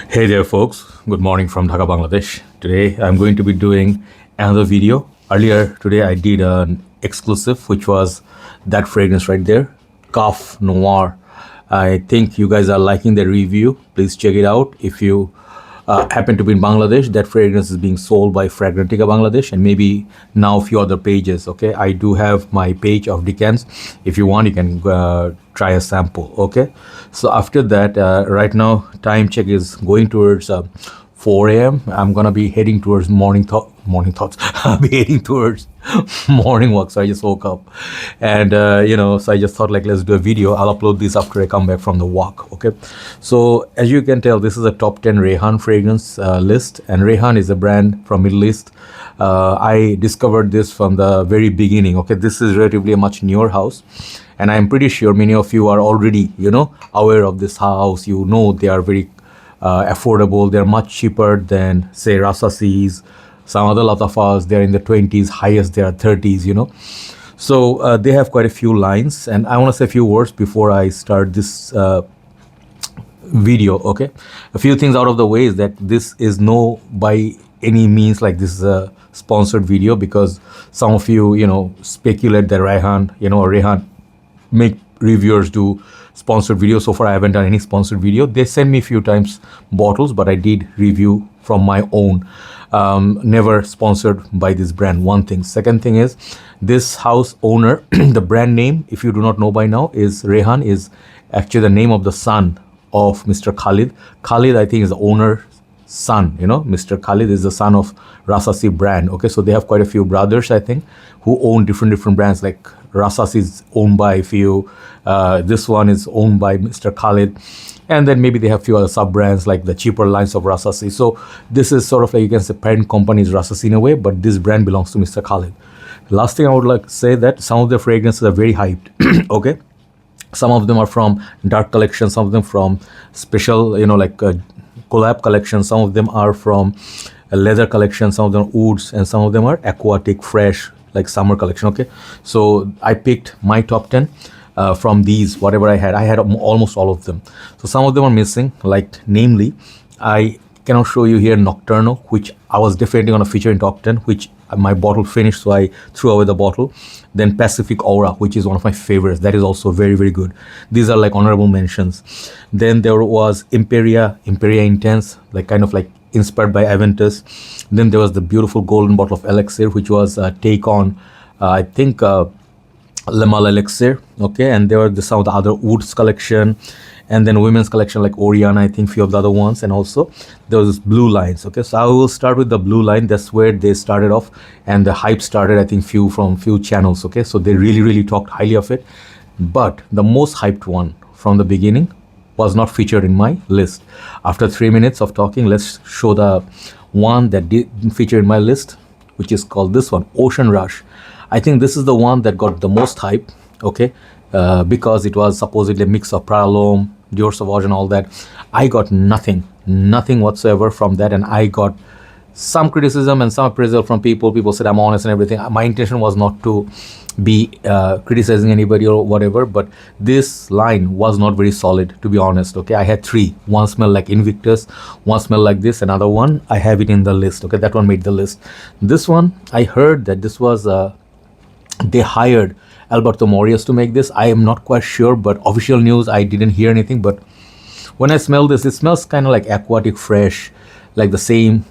Hey there folks, good morning from Dhaka, Bangladesh. Today I'm going to be doing another video. Earlier today I did an exclusive which was that fragrance right there, Cough Noir. I think you guys are liking the review. Please check it out. If you happen to be in Bangladesh, that fragrance is being sold by Fragrantica Bangladesh and maybe now a few other pages. Okay, I do have my page of Decants. If you want, you can try a sample. Okay, so after that, right now time check is going towards 4 a.m. I'm gonna be heading towards morning thoughts. I'll be heading towards morning walk. So I just woke up, and so I just thought like let's do a video. I'll upload this after I come back from the walk. Okay, so as you can tell, this is a top 10 Rayhaan fragrance list, and Rayhaan is a brand from Middle East. I discovered this from the very beginning. Okay, this is relatively a much newer house, and I'm pretty sure many of you are already aware of this house. They are very affordable. They're much cheaper than say Rasasi's, some other Latafas. They're in the 20s, highest they are 30s. So they have quite a few lines, and I want to say a few words before I start this video. Okay, a few things out of the way is that this is no by any means like this is a sponsored video, because some of you speculate that Rayhaan make reviewers do sponsored videos. So far I haven't done any sponsored video. They send me a few times bottles, but I did review from my own, never sponsored by this brand. One thing. Second thing is this house owner the brand name, if you do not know by now, is Rayhaan, is actually the name of the son of Mr. Khalid. Khalid, I think, is the owner's son. Mr. Khalid is the son of Rasasi brand. Okay, so they have quite a few brothers, I think, who own different brands. Like Rasasi is owned by a few, this one is owned by Mr. Khalid, and then maybe they have a few other sub brands like the cheaper lines of Rasasi. So this is sort of like, you can say, parent company is Rasasi in a way, but this brand belongs to Mr. Khalid. Last thing I would like to say that some of the fragrances are very hyped. Okay, some of them are from dark collection, some of them from special collab collection, some of them are from a leather collection, some of them are woods, and some of them are aquatic, fresh, like summer collection. Okay, so I picked my top 10 from these, whatever I had almost all of them. So some of them are missing, like namely I cannot show you here Nocturno, which I was definitely going to feature in top 10, which my bottle finished, so I threw away the bottle. Then Pacific Aura, which is one of my favorites, that is also very good. These are like honorable mentions. Then there was Imperia Intense, like kind of like inspired by Aventus. Then there was the beautiful golden bottle of Elixir, which was take on I think Lemal Elixir. Okay, and there were some of the other woods collection, and then women's collection like Oriana, I think, few of the other ones, and also there was blue lines. Okay, so I will start with the blue line. That's where they started off, and the hype started, I think, from few channels. Okay, so they really talked highly of it, but the most hyped one from the beginning was not featured in my list. After 3 minutes of talking, let's show the one that didn't feature in my list, which is called this one, Ocean Rush. I think this is the one that got the most hype. Okay, because it was supposedly a mix of Pralom, Dior Sauvage, and all that. I got nothing whatsoever from that, and I got some criticism and some appraisal from people. People said I'm honest and everything. My intention was not to be criticizing anybody or whatever, but this line was not very solid, to be honest. Okay, I had three. One smelled like Invictus, one smelled like this, another one I have it in the list. Okay, that one made the list. This one, I heard that this was they hired Alberto Morias to make this. I am not quite sure, but official news, I didn't hear anything. But when I smell this, it smells kind of like aquatic, fresh, like the same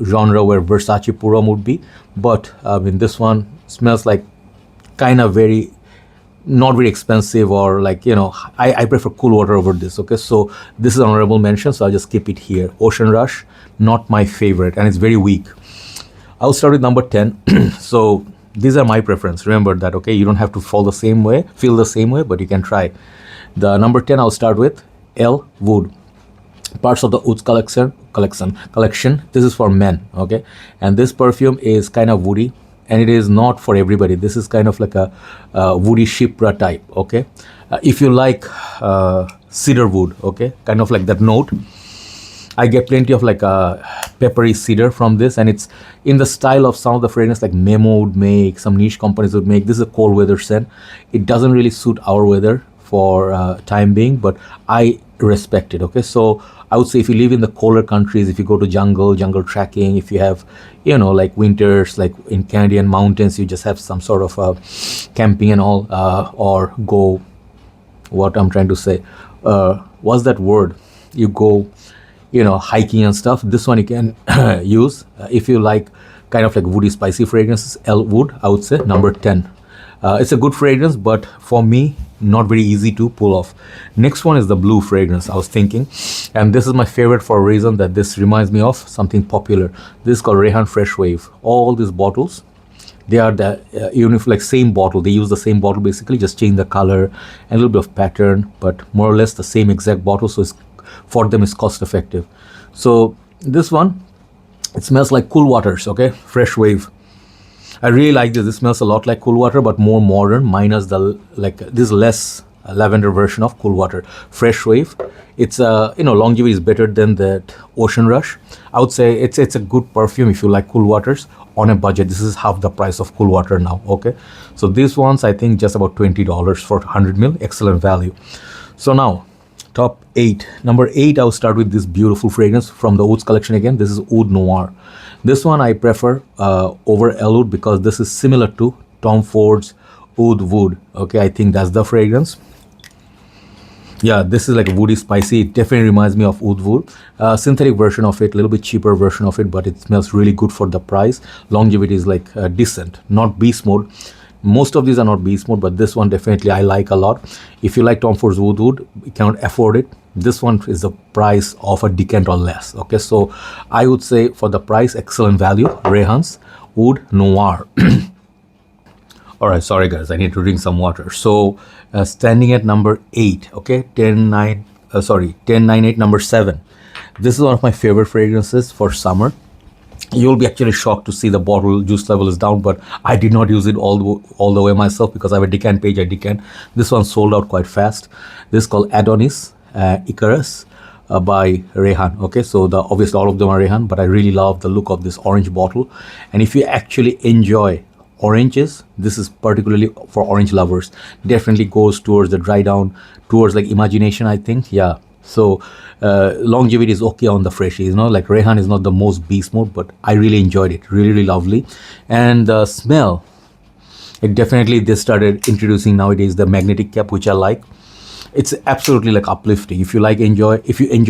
genre where Versace Purom would be. But I mean, this one smells like kind of not very expensive, or like, I prefer cool water over this. Okay, so this is honorable mention, so I'll just keep it here. Ocean Rush, not my favorite, and it's very weak. I'll start with number 10. So these are my preference. Remember that. Okay, you don't have to feel the same way, but you can try. The number 10 I'll start with EllWood, parts of the Woods collection. This is for men. Okay, and this perfume is kind of woody, and it is not for everybody. This is kind of like a woody Shipra type. Okay, if you like cedar wood, okay, kind of like that note, I get plenty of like a peppery cedar from this, and it's in the style of some of the fragrance like Memo would make, some niche companies would make. This is a cold weather scent. It doesn't really suit our weather for time being, but I respect it. Okay, so I would say if you live in the colder countries, if you go to jungle trekking, if you have, like winters, like in Canadian mountains, you just have some sort of camping and all, or go, what I'm trying to say, what's that word? You go, hiking and stuff. This one you can use. If you like kind of like woody spicy fragrances, EllWood, I would say number 10. It's a good fragrance, but for me, not very easy to pull off. Next one is the blue fragrance, I was thinking. And this is my favorite for a reason, that this reminds me of something popular. This is called Rayhaan Fresh Wave. All these bottles, they are the like same bottle. They use the same bottle basically, just change the color and a little bit of pattern, but more or less the same exact bottle. So for them, it's cost effective. So this one, it smells like cool waters, okay? Fresh Wave. I really like this. This smells a lot like Cool Water, but more modern, minus the, like, this less lavender version of Cool Water. Fresh Wave. It's longevity is better than that Ocean Rush. I would say it's a good perfume if you like cool waters on a budget. This is half the price of Cool Water now, okay? So these ones, I think just about $20 for 100 ml. Excellent value. So now, top 8. Number 8, I'll start with this beautiful fragrance from the Ouds collection again. This is Oud Noir. This one I prefer over EllWood because this is similar to Tom Ford's Oud Wood. Okay, I think that's the fragrance. Yeah, this is like a woody spicy. It definitely reminds me of Oud Wood. Synthetic version of it, a little bit cheaper version of it, but it smells really good for the price. Longevity is like decent, not beast mode. Most of these are not beast mode, but this one definitely I like a lot. If you like Tom Ford's Oud Wood, you cannot afford it. This one is the price of a Decant or less. Okay, so I would say for the price, excellent value. Rayhaan's Oud Noir. All right, sorry guys, I need to drink some water. So standing at number 8, okay, 1098, number 7. This is one of my favorite fragrances for summer. You'll be actually shocked to see the bottle juice level is down, but I did not use it all the way myself because I have a Decant page at Decant. This one sold out quite fast. This is called Adonis Icarus by Rayhaan. Okay, so obviously all of them are Rayhaan, but I really love the look of this orange bottle. And if you actually enjoy oranges, this is particularly for orange lovers. Definitely goes towards the dry down, towards like imagination, I think. Yeah, so longevity is okay on the freshies, like Rayhaan is not the most beast mode, but I really enjoyed it. Really lovely. And the smell, it definitely, they started introducing nowadays the magnetic cap, which I like. It's absolutely like uplifting. If you enjoy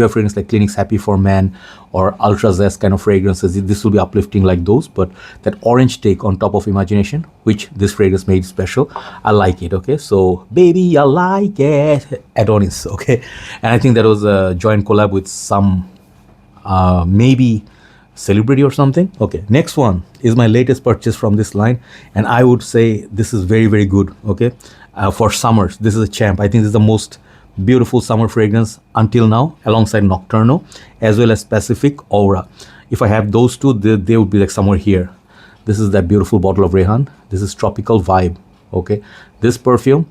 fragrance like Clinique's Happy for Men or Ultra Zest kind of fragrances, this will be uplifting like those. But that orange take on top of imagination, which this fragrance made special, I like it. Okay, so baby, I like it. Adonis. Okay, and I think that was a joint collab with some maybe celebrity or something. Okay, next one is my latest purchase from this line, and I would say this is very good. Okay, for summers, this is a champ. I think this is the most beautiful summer fragrance until now, alongside Nocturno as well as Pacific Aura. If I have those two, they would be like somewhere here. This is that beautiful bottle of Rayhaan. This is Tropical Vibe. Okay, this perfume,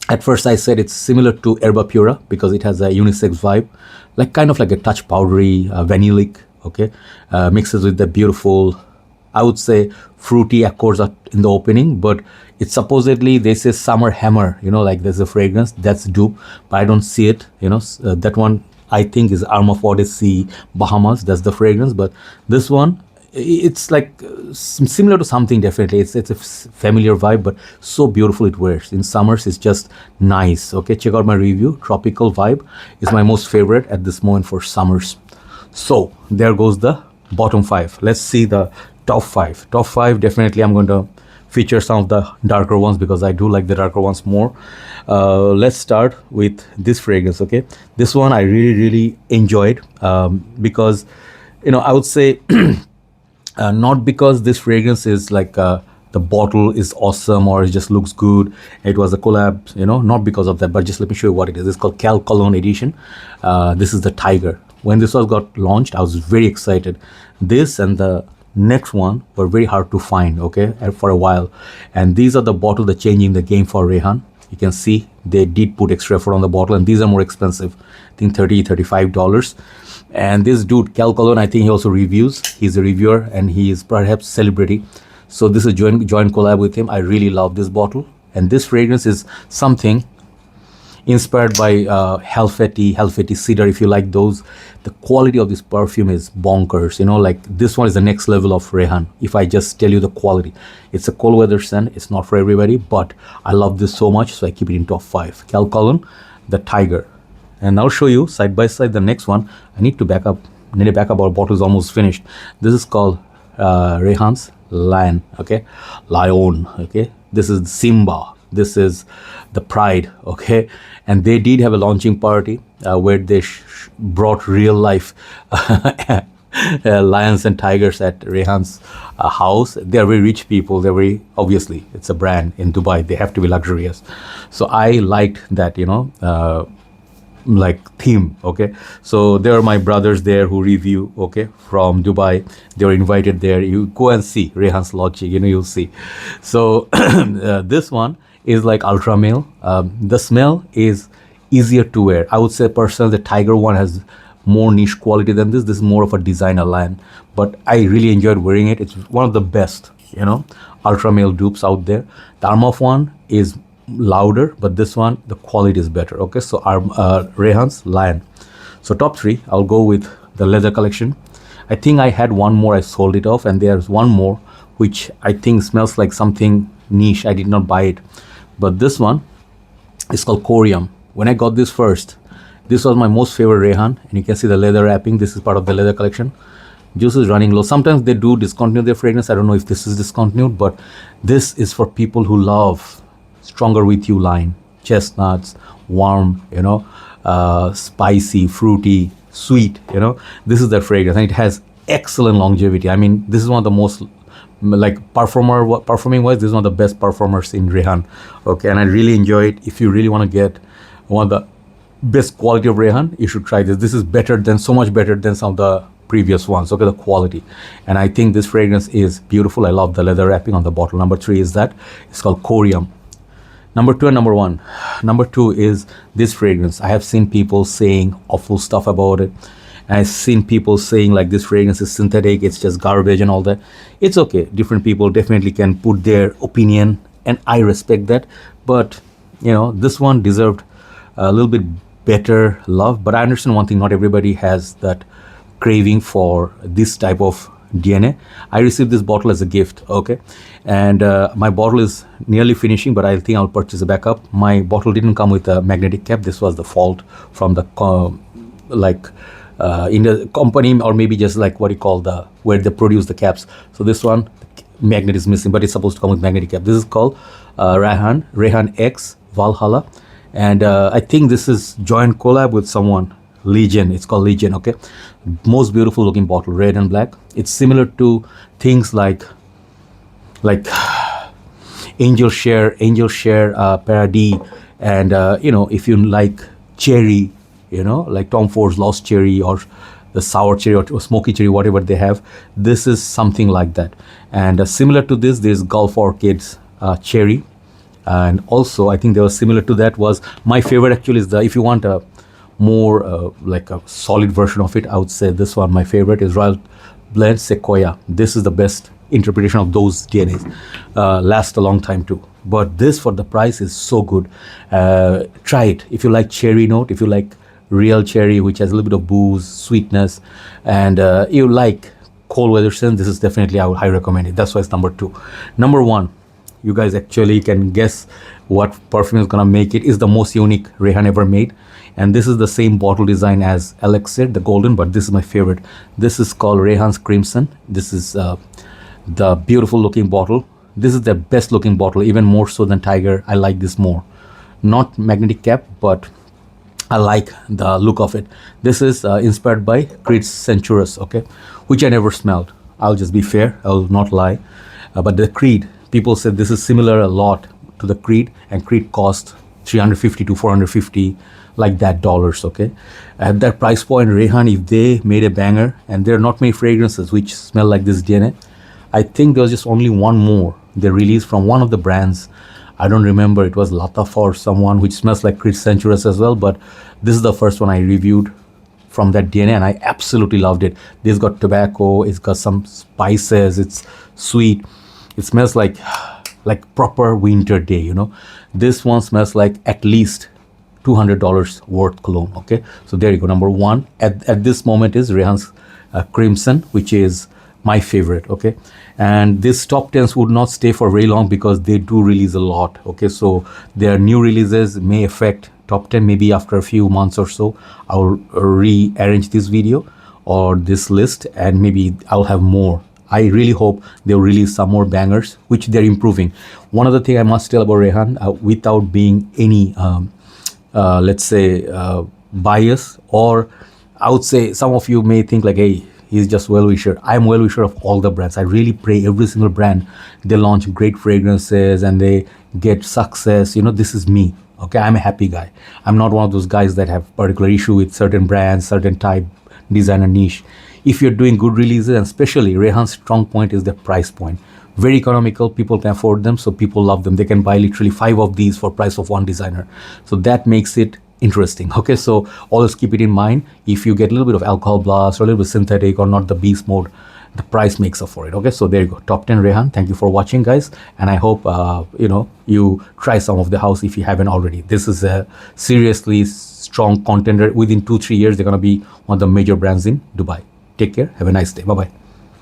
at first I said it's similar to Herba Pura because it has a unisex vibe, like kind of like a touch powdery, vanillic. Okay, mixes with the beautiful, I would say, fruity accords in the opening, but it's supposedly, they say summer hammer, like there's a fragrance that's dupe, but I don't see it. That one I think is Arm of Odyssey Bahamas. That's the fragrance. But this one, it's like similar to something. Definitely it's a familiar vibe, but so beautiful it wears in summers. It's just nice. Okay, check out my review. Tropical Vibe is my most favorite at this moment for summers. So there goes the bottom 5. Let's see the top 5. Top 5, definitely I'm going to feature some of the darker ones because I do like the darker ones more. Let's start with this fragrance. Okay, this one I really enjoyed because I would say not because this fragrance is like the bottle is awesome or it just looks good, it was a collab, not because of that, but just let me show you what it is. It's called Cal Cologne edition. This is the Tiger. When this was got launched, I was very excited. This and the next one were very hard to find, okay, for a while. And these are the bottle that changing the game for Rayhaan. You can see they did put extra effort on the bottle, and these are more expensive. I think $35. And this dude, Cal Cologne, I think he also reviews. He's a reviewer and he is perhaps celebrity. So this is joint collab with him. I really love this bottle. And this fragrance is something, inspired by Helfeti cedar. If you like those, the quality of this perfume is bonkers. You know, like this one is the next level of Rayhaan. If I just tell you the quality, it's a cold weather scent. It's not for everybody, but I love this so much, so I keep it in top 5. Calculon, the Tiger, and I'll show you side by side the next one. I need to back up. Our bottle is almost finished. This is called Rayhaan's Lion. Okay, Lion. Okay, this is Simba. This is the Pride. Okay, and they did have a launching party where they brought real life lions and tigers at Rayhaan's house. They are very rich people. They're very, obviously, it's a brand in Dubai. They have to be luxurious. So I liked that, you know, like theme. Okay, so there are my brothers there who review, okay, from Dubai. They were invited there. You go and see Rayhaan's launching, you know, you'll see. So this one is like ultra male. The smell is easier to wear. I would say personally the Tiger one has more niche quality than this. This is more of a designer line, but I really enjoyed wearing it. It's one of the best, you know, ultra male dupes out there. The Armaf one is louder, but this one, the quality is better. Okay, so Rayhaan's Lion. So top 3, I'll go with the leather collection. I think I had one more, I sold it off, and there's one more which I think smells like something niche. I did not buy it, but this one is called Corium. When I got this first, this was my most favorite Rayhaan, and you can see the leather wrapping. This is part of the leather collection. Juice is running low. Sometimes they do discontinue their fragrance. I don't know if this is discontinued, but this is for people who love stronger with you line, chestnuts, warm, you know, spicy, fruity, sweet, you know. This is the fragrance, and it has excellent longevity. I mean, this is one of the most, like, performing wise, this is one of the best performers in Rayhaan. Okay, and I really enjoy it. If you really want to get one of the best quality of Rayhaan, you should try this. This is better than, so much better than some of the previous ones. Okay, the quality, and I think this fragrance is beautiful. I love the leather wrapping on the bottle. Number 3 is that, it's called Corium. Number 2 and number 1. Number 2 is this fragrance. I have seen people saying awful stuff about it. I've seen people saying like this fragrance is synthetic, it's just garbage and all that. It's okay. Different people definitely can put their opinion, and I respect that. But, you know, this one deserved a little bit better love. But I understand one thing, not everybody has that craving for this type of DNA. I received this bottle as a gift, okay, and my bottle is nearly finishing, but I think I'll purchase a backup. My bottle didn't come with a magnetic cap. This was the fault from the in the company, or maybe just like what you call the, where they produce the caps. So this one, magnet is missing, but it's supposed to come with magnetic cap. This is called Rayhaan X Valhalla, and I think this is joint collab with someone, Legion. It's called Legion. Okay, most beautiful looking bottle, red and black. It's similar to things like Angel Share Paradis, and you know, if you like cherry, you know, like Tom Ford's Lost Cherry, or the sour cherry, or smoky cherry, whatever they have, this is something like that. And similar to this, there's Gulf Orchids cherry, and also I think there was similar to that, was my favorite actually is the, if you want a more like a solid version of it, I would say this one, my favorite, is Royal Blend Sequoia. This is the best interpretation of those DNAs. Last a long time too, but this for the price is so good. Try it if you like cherry note, if you like real cherry which has a little bit of booze, sweetness, and you like cold weather scent. This is definitely, I would highly recommend it. That's why it's number 2. Number 1, you guys actually can guess what perfume is gonna make it. Is the most unique Rayhaan ever made, and this is the same bottle design as Elixir, the golden, but this is my favorite. This is called Rayhaan's Crimson. This is the beautiful looking bottle. This is the best looking bottle, even more so than Tiger. I like this more. Not magnetic cap, but I like the look of it. This is inspired by Creed's Centurous, okay, which I never smelled. I'll just be fair, I'll not lie. But the Creed, people said this is similar a lot to the Creed, and Creed cost $350 to $450, like that, dollars, okay. At that price point, Rayhaan, if they made a banger, and there are not many fragrances which smell like this DNA. I think there was just only one more they released from one of the brands. I don't remember, it was Lataf or someone, which smells like Creed Centurous as well, but this is the first one I reviewed from that DNA, and I absolutely loved it. This got tobacco, it's got some spices, it's sweet, it smells like proper winter day, you know. This one smells like at least $200 worth cologne. Okay, so there you go. Number one at this moment is Rayhaan's Crimson, which is my favorite. Okay, and this top 10s would not stay for very long because they do release a lot. Okay, so their new releases may affect top 10. Maybe after a few months or so I'll rearrange this video or this list, and maybe I'll have more. I really hope they'll release some more bangers, which they're improving. One other thing I must tell about Rayhaan, without being any let's say bias, or I would say some of you may think like, hey, he's just well-wisher. I'm well-wisher of all the brands. I really pray every single brand, they launch great fragrances and they get success. You know, this is me. Okay, I'm a happy guy. I'm not one of those guys that have particular issue with certain brands, certain type, designer niche. If you're doing good releases, and especially Rayhaan's strong point is the price point. Very economical, people can afford them, so people love them. They can buy literally 5 of these for price of one designer. So that makes it interesting. Okay, so always keep it in mind. If you get a little bit of alcohol blast or a little bit synthetic or not the beast mode, the price makes up for it. Okay, so there you go. Top 10 Rayhaan. Thank you for watching, guys, and I hope you try some of the house if you haven't already. This is a seriously strong contender. Within 2-3 years they're going to be one of the major brands in Dubai. Take care. Have a nice day. Bye bye.